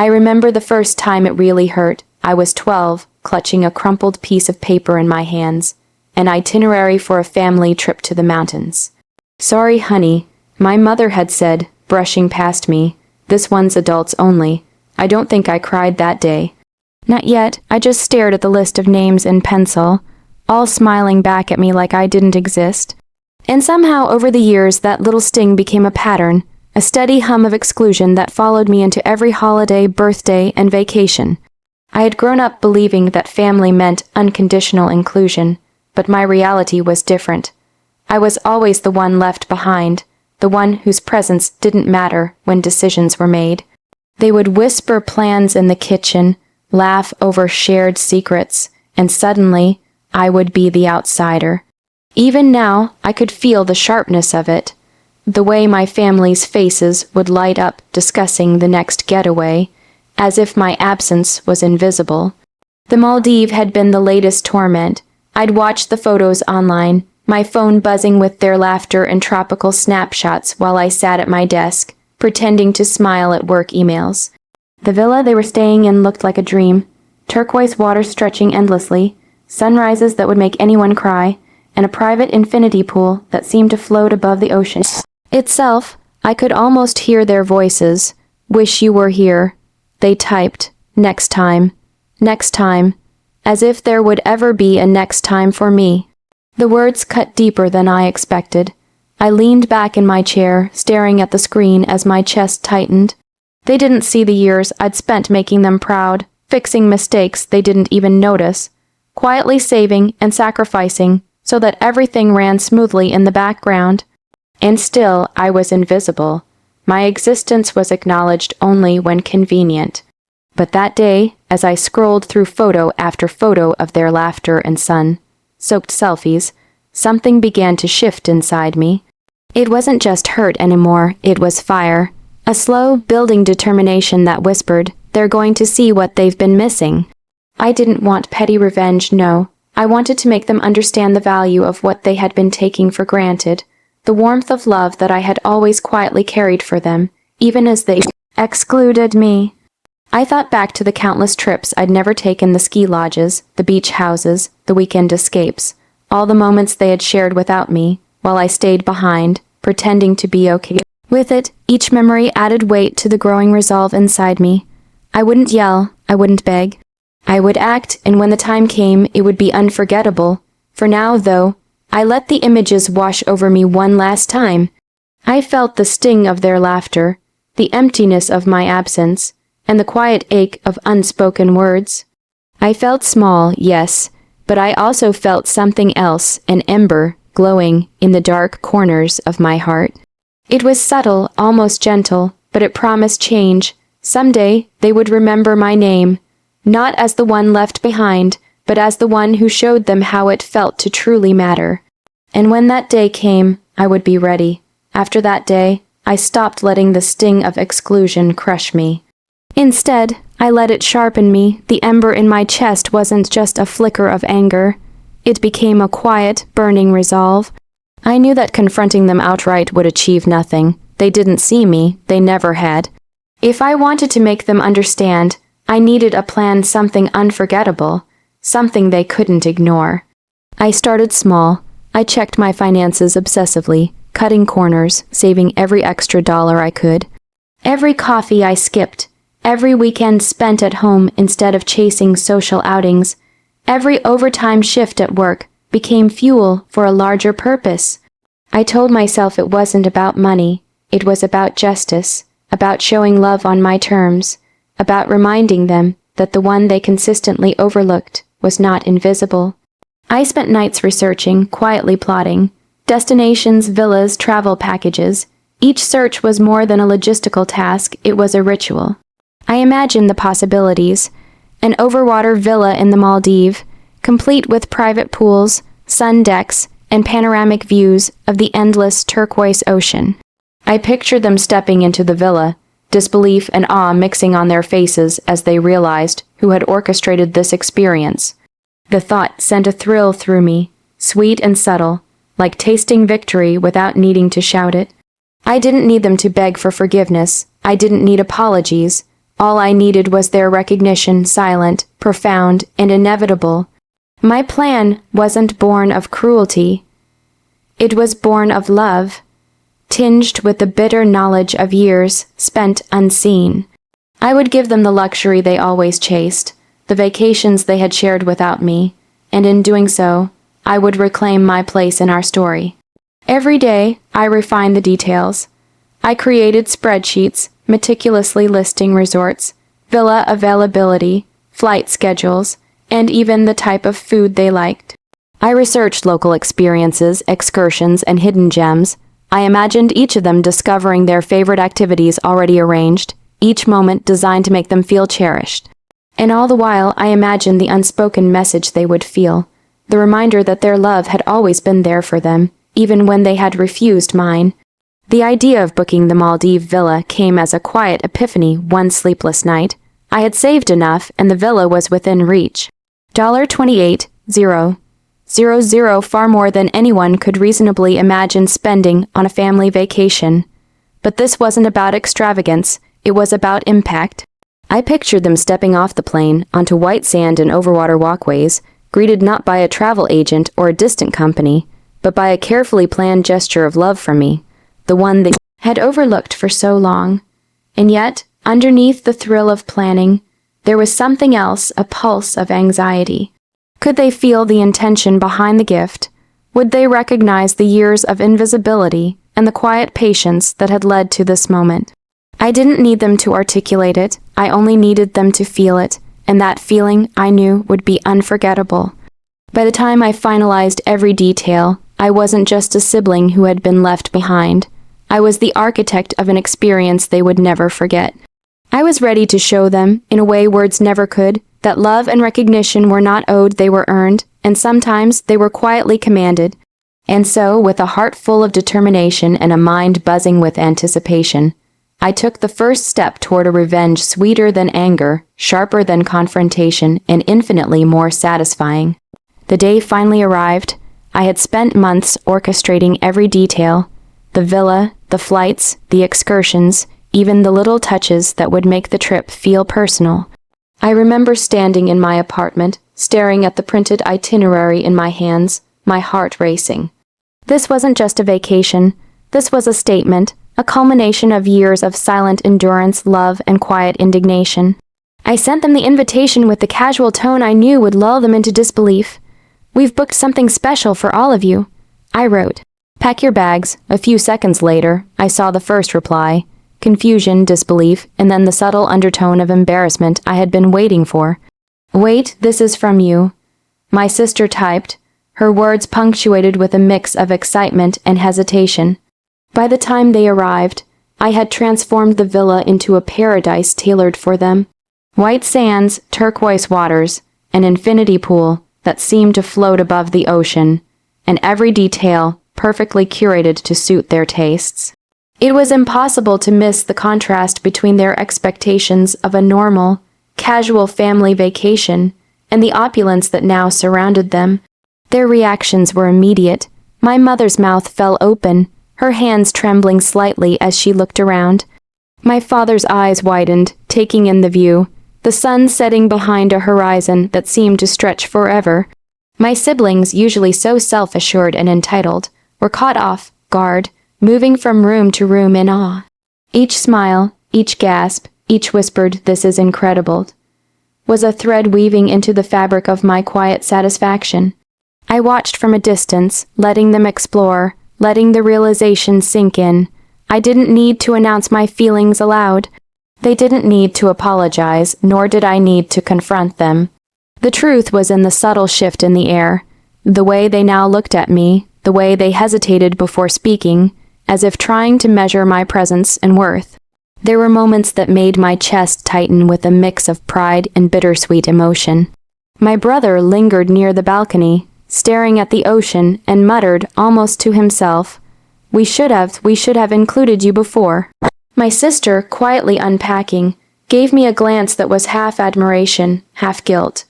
I remember the first time it really hurt. I was 12, clutching a crumpled piece of paper in my hands, an itinerary for a family trip to the mountains. "Sorry, honey," my mother had said, brushing past me. "This one's adults only." I don't think I cried that day. Not yet. I just stared at the list of names in pencil, all smiling back at me like I didn't exist. And somehow over the years that little sting became a pattern, a steady hum of exclusion that followed me into every holiday, birthday, and vacation. I had grown up believing that family meant unconditional inclusion, but my reality was different. I was always the one left behind, the one whose presence didn't matter when decisions were made. They would whisper plans in the kitchen, laugh over shared secrets, and suddenly I would be the outsider. Even now, I could feel the sharpness of it, the way my family's faces would light up discussing the next getaway, as if my absence was invisible. The Maldives had been the latest torment. I'd watched the photos online, my phone buzzing with their laughter and tropical snapshots while I sat at my desk, pretending to smile at work emails. The villa they were staying in looked like a dream. Turquoise water stretching endlessly, sunrises that would make anyone cry, and a private infinity pool that seemed to float above the ocean itself. I could almost hear their voices. "Wish you were here." They typed, next time," as if there would ever be a next time for me. The words cut deeper than I expected. I leaned back in my chair, staring at the screen as my chest tightened. They didn't see the years I'd spent making them proud, fixing mistakes they didn't even notice, quietly saving and sacrificing so that everything ran smoothly in the background. And still, I was invisible. My existence was acknowledged only when convenient. But that day, as I scrolled through photo after photo of their laughter and sun-soaked selfies, something began to shift inside me. It wasn't just hurt anymore, it was fire. A slow, building determination that whispered, they're going to see what they've been missing. I didn't want petty revenge, no. I wanted to make them understand the value of what they had been taking for granted, the warmth of love that I had always quietly carried for them, even as they excluded me. I thought back to the countless trips I'd never taken, the ski lodges, the beach houses, the weekend escapes, all the moments they had shared without me, while I stayed behind, pretending to be okay. With it, each memory added weight to the growing resolve inside me. I wouldn't yell, I wouldn't beg. I would act, and when the time came, it would be unforgettable. For now, though, I let the images wash over me one last time. I felt the sting of their laughter, the emptiness of my absence, and the quiet ache of unspoken words. I felt small, yes, but I also felt something else, an ember, glowing in the dark corners of my heart. It was subtle, almost gentle, but it promised change. Someday, they would remember my name, not as the one left behind, but as the one who showed them how it felt to truly matter. And when that day came, I would be ready. After that day, I stopped letting the sting of exclusion crush me. Instead, I let it sharpen me. The ember in my chest wasn't just a flicker of anger. It became a quiet, burning resolve. I knew that confronting them outright would achieve nothing. They didn't see me. They never had. If I wanted to make them understand, I needed a plan, something unforgettable, something they couldn't ignore. I started small. I checked my finances obsessively, cutting corners, saving every extra dollar I could. Every coffee I skipped, every weekend spent at home instead of chasing social outings, every overtime shift at work became fuel for a larger purpose. I told myself it wasn't about money, it was about justice, about showing love on my terms, about reminding them that the one they consistently overlooked was not invisible. I spent nights researching, quietly plotting, destinations, villas, travel packages. Each search was more than a logistical task, it was a ritual. I imagined the possibilities. An overwater villa in the Maldives, complete with private pools, sun decks, and panoramic views of the endless turquoise ocean. I pictured them stepping into the villa, disbelief and awe mixing on their faces as they realized who had orchestrated this experience. The thought sent a thrill through me, sweet and subtle, like tasting victory without needing to shout it. I didn't need them to beg for forgiveness. I didn't need apologies. All I needed was their recognition, silent, profound, and inevitable. My plan wasn't born of cruelty. It was born of love, tinged with the bitter knowledge of years spent unseen. I would give them the luxury they always chased, the vacations they had shared without me, and in doing so, I would reclaim my place in our story. Every day, I refined the details. I created spreadsheets, meticulously listing resorts, villa availability, flight schedules, and even the type of food they liked. I researched local experiences, excursions, and hidden gems. I imagined each of them discovering their favorite activities already arranged, each moment designed to make them feel cherished. And all the while, I imagined the unspoken message they would feel, the reminder that their love had always been there for them, even when they had refused mine. The idea of booking the Maldives villa came as a quiet epiphany one sleepless night. I had saved enough, and the villa was within reach. $28,000, far more than anyone could reasonably imagine spending on a family vacation. But this wasn't about extravagance, it was about impact. I pictured them stepping off the plane onto white sand and overwater walkways, greeted not by a travel agent or a distant company, but by a carefully planned gesture of love from me, the one they had overlooked for so long. And yet, underneath the thrill of planning, there was something else, a pulse of anxiety. Could they feel the intention behind the gift? Would they recognize the years of invisibility and the quiet patience that had led to this moment? I didn't need them to articulate it, I only needed them to feel it, and that feeling, I knew, would be unforgettable. By the time I finalized every detail, I wasn't just a sibling who had been left behind. I was the architect of an experience they would never forget. I was ready to show them, in a way words never could, that love and recognition were not owed, they were earned, and sometimes they were quietly commanded. And so, with a heart full of determination and a mind buzzing with anticipation, I took the first step toward a revenge sweeter than anger, sharper than confrontation, and infinitely more satisfying. The day finally arrived. I had spent months orchestrating every detail, the villa, the flights, the excursions, even the little touches that would make the trip feel personal. I remember standing in my apartment, staring at the printed itinerary in my hands, my heart racing. This wasn't just a vacation. This was a statement, a culmination of years of silent endurance, love, and quiet indignation. I sent them the invitation with the casual tone I knew would lull them into disbelief. "We've booked something special for all of you," I wrote. "Pack your bags." A few seconds later, I saw the first reply. Confusion, disbelief, and then the subtle undertone of embarrassment I had been waiting for. "Wait, this is from you," my sister typed, her words punctuated with a mix of excitement and hesitation. By the time they arrived, I had transformed the villa into a paradise tailored for them. White sands, turquoise waters, an infinity pool that seemed to float above the ocean, and every detail perfectly curated to suit their tastes. It was impossible to miss the contrast between their expectations of a normal, casual family vacation and the opulence that now surrounded them. Their reactions were immediate. My mother's mouth fell open, her hands trembling slightly as she looked around. My father's eyes widened, taking in the view, the sun setting behind a horizon that seemed to stretch forever. My siblings, usually so self-assured and entitled, were caught off guard, moving from room to room in awe. Each smile, each gasp, each whispered, "This is incredible," was a thread weaving into the fabric of my quiet satisfaction. I watched from a distance, letting them explore, letting the realization sink in. I didn't need to announce my feelings aloud. They didn't need to apologize, nor did I need to confront them. The truth was in the subtle shift in the air, the way they now looked at me, the way they hesitated before speaking, as if trying to measure my presence and worth. There were moments that made my chest tighten with a mix of pride and bittersweet emotion. My brother lingered near the balcony, staring at the ocean, and muttered, almost to himself, we should have included you before." My sister, quietly unpacking, gave me a glance that was half admiration, half guilt.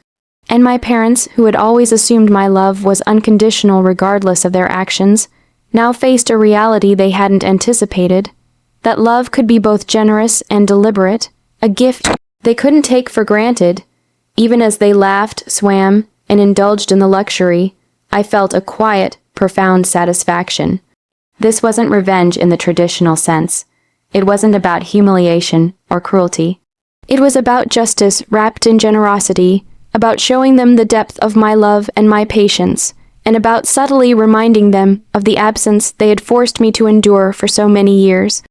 And my parents, who had always assumed my love was unconditional regardless of their actions, now faced a reality they hadn't anticipated, that love could be both generous and deliberate, a gift they couldn't take for granted. Even as they laughed, swam, and indulged in the luxury, I felt a quiet, profound satisfaction. This wasn't revenge in the traditional sense. It wasn't about humiliation or cruelty. It was about justice wrapped in generosity, about showing them the depth of my love and my patience, and about subtly reminding them of the absence they had forced me to endure for so many years.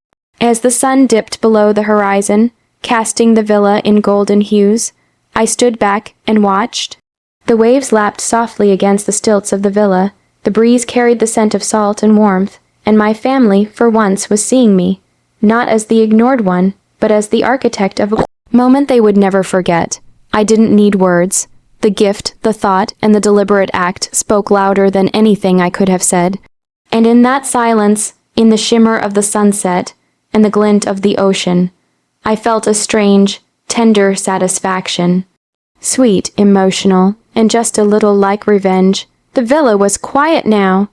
As the sun dipped below the horizon, casting the villa in golden hues, I stood back and watched. The waves lapped softly against the stilts of the villa, the breeze carried the scent of salt and warmth, and my family, for once, was seeing me, not as the ignored one, but as the architect of a moment they would never forget. I didn't need words. The gift, the thought, and the deliberate act spoke louder than anything I could have said. And in that silence, in the shimmer of the sunset, and the glint of the ocean, I felt a strange, tender satisfaction. Sweet, emotional, and just a little like revenge. The villa was quiet now.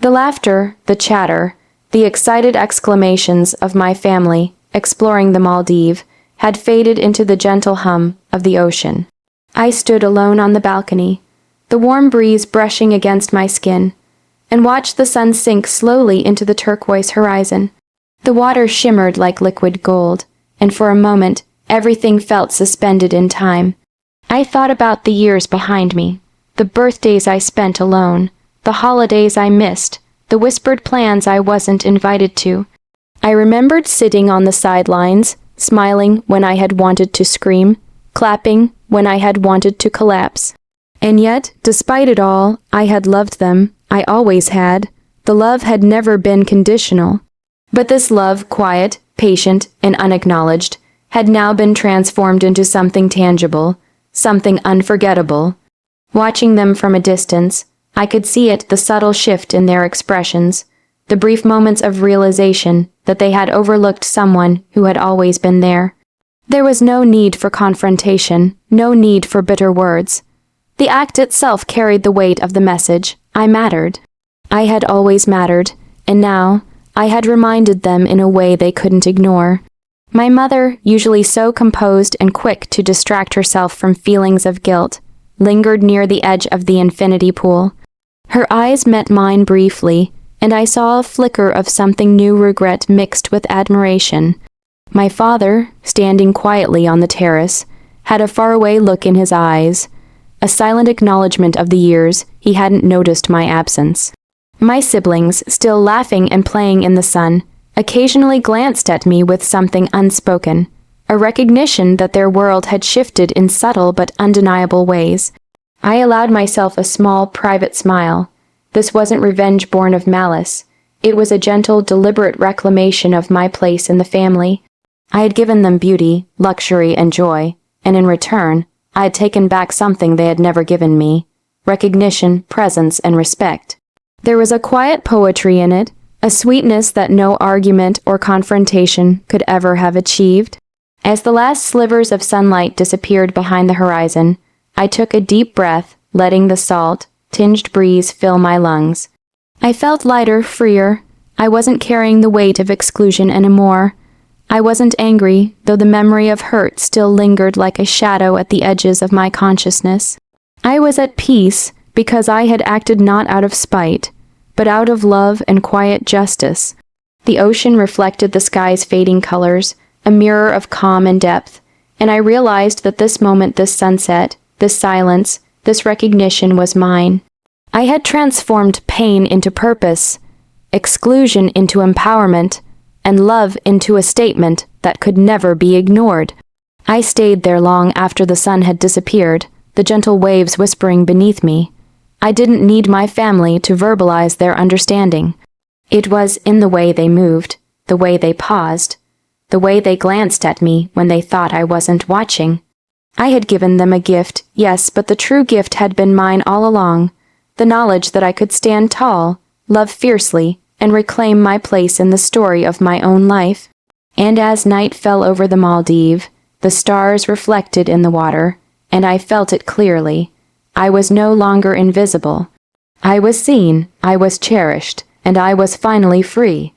The laughter, the chatter, the excited exclamations of my family, exploring the Maldives, had faded into the gentle hum of the ocean. I stood alone on the balcony, the warm breeze brushing against my skin, and watched the sun sink slowly into the turquoise horizon. The water shimmered like liquid gold, and for a moment, everything felt suspended in time. I thought about the years behind me, the birthdays I spent alone, the holidays I missed, the whispered plans I wasn't invited to. I remembered sitting on the sidelines, smiling when I had wanted to scream, clapping when I had wanted to collapse. And yet, despite it all, I had loved them. I always had. The love had never been conditional. But this love, quiet, patient, and unacknowledged, had now been transformed into something tangible, something unforgettable. Watching them from a distance, I could see it, the subtle shift in their expressions, the brief moments of realization that they had overlooked someone who had always been there. There was no need for confrontation, no need for bitter words. The act itself carried the weight of the message. I mattered. I had always mattered, and now I had reminded them in a way they couldn't ignore. My mother, usually so composed and quick to distract herself from feelings of guilt, lingered near the edge of the infinity pool. Her eyes met mine briefly, and I saw a flicker of something new, regret mixed with admiration. My father, standing quietly on the terrace, had a faraway look in his eyes, a silent acknowledgement of the years he hadn't noticed my absence. My siblings, still laughing and playing in the sun, occasionally glanced at me with something unspoken, a recognition that their world had shifted in subtle but undeniable ways. I allowed myself a small, private smile. This wasn't revenge born of malice. It was a gentle, deliberate reclamation of my place in the family. I had given them beauty, luxury, and joy, and in return, I had taken back something they had never given me: recognition, presence, and respect. There was a quiet poetry in it, a sweetness that no argument or confrontation could ever have achieved. As the last slivers of sunlight disappeared behind the horizon, I took a deep breath, letting the salt-tinged breeze fill my lungs. I felt lighter, freer. I wasn't carrying the weight of exclusion anymore. I wasn't angry, though the memory of hurt still lingered like a shadow at the edges of my consciousness. I was at peace because I had acted not out of spite, but out of love and quiet justice. The ocean reflected the sky's fading colors, a mirror of calm and depth, and I realized that this moment, this sunset, this silence, this recognition was mine. I had transformed pain into purpose, exclusion into empowerment, and love into a statement that could never be ignored. I stayed there long after the sun had disappeared, the gentle waves whispering beneath me. I didn't need my family to verbalize their understanding. It was in the way they moved, the way they paused, the way they glanced at me when they thought I wasn't watching. I had given them a gift, yes, but the true gift had been mine all along, the knowledge that I could stand tall, love fiercely, and reclaim my place in the story of my own life. And as night fell over the Maldives, the stars reflected in the water, and I felt it clearly. I was no longer invisible. I was seen, I was cherished, and I was finally free.